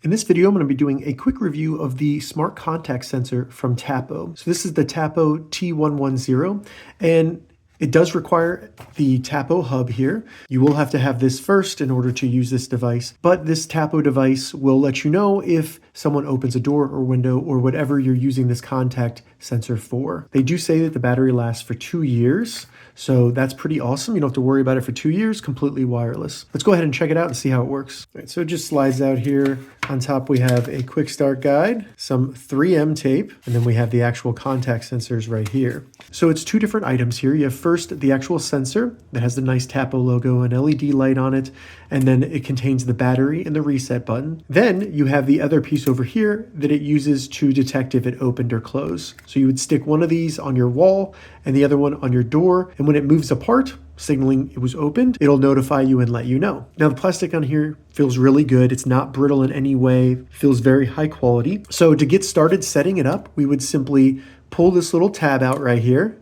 In this video, I'm going to be doing a quick review of the smart contact sensor from Tapo. So this is the Tapo T110, and it does require the Tapo hub here. You will have to have this first in order to use this device, but this Tapo device will let you know if someone opens a door or window or whatever you're using this contact sensor for. They do say that the battery lasts for 2 years, so that's pretty awesome. You don't have to worry about it for 2 years, completely wireless. Let's go ahead and check it out and see how it works. All right, so it just slides out here. On top, we have a quick start guide, some 3M tape, and then we have the actual contact sensors right here. So it's two different items here. You have first the actual sensor that has the nice Tapo logo and LED light on it, and then it contains the battery and the reset button. Then you have the other piece over here that it uses to detect if it opened or closed. So you would stick one of these on your wall and the other one on your door, and when it moves apart, signaling it was opened, it'll notify you and let you know. Now the plastic on here feels really good. It's not brittle in any way, feels very high quality. So to get started setting it up, we would simply pull this little tab out right here.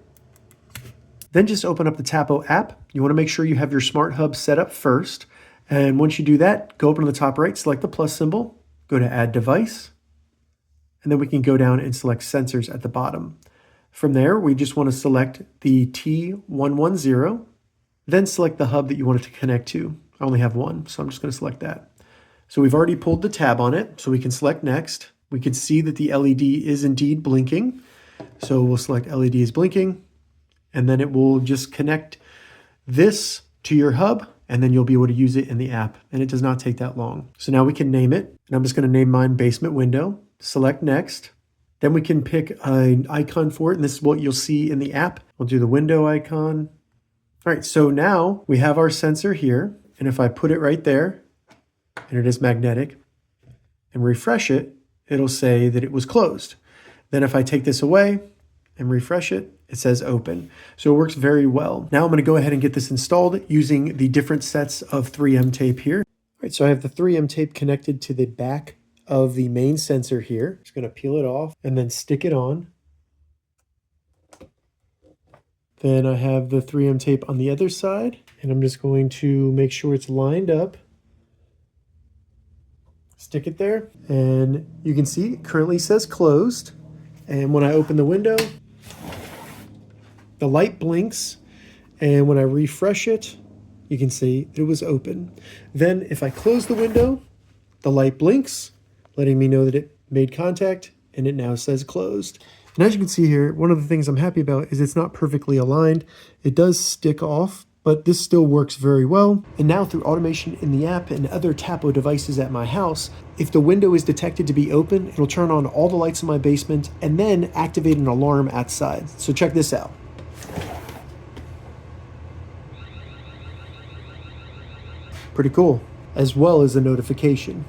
Then just open up the Tapo app. You want to make sure you have your smart hub set up first. And once you do that, go up to the top right, select the plus symbol, go to add device, and then we can go down and select sensors at the bottom. From there, we just want to select the T110, then select the hub that you want it to connect to. I only have one, so I'm just going to select that. So we've already pulled the tab on it, so we can select next. We can see that the LED is indeed blinking. So we'll select LED is blinking, and then it will just connect this to your hub, and then you'll be able to use it in the app, and it does not take that long. So now we can name it, and I'm just going to name mine basement window, select next. Then we can pick an icon for it, and this is what you'll see in the app. We'll do the window icon. All right, so now we have our sensor here, and if I put it right there, and it is magnetic, and refresh it, it'll say that it was closed. Then if I take this away and refresh it, it says open. So it works very well. Now I'm going to go ahead and get this installed using the different sets of 3M tape here. All right, so I have the 3M tape connected to the back of the main sensor here. Just going to peel it off and then stick it on. Then I have the 3M tape on the other side, and I'm just going to make sure it's lined up. Stick it there, and you can see it currently says closed. And when I open the window, the light blinks, and when I refresh it, you can see it was open. Then if I close the window, the light blinks, letting me know that it made contact, and it now says closed. And as you can see here, one of the things I'm happy about is it's not perfectly aligned. It does stick off, but this still works very well. And now through automation in the app and other Tapo devices at my house, if the window is detected to be open, it'll turn on all the lights in my basement and then activate an alarm outside. So check this out. Pretty cool, as well as a notification.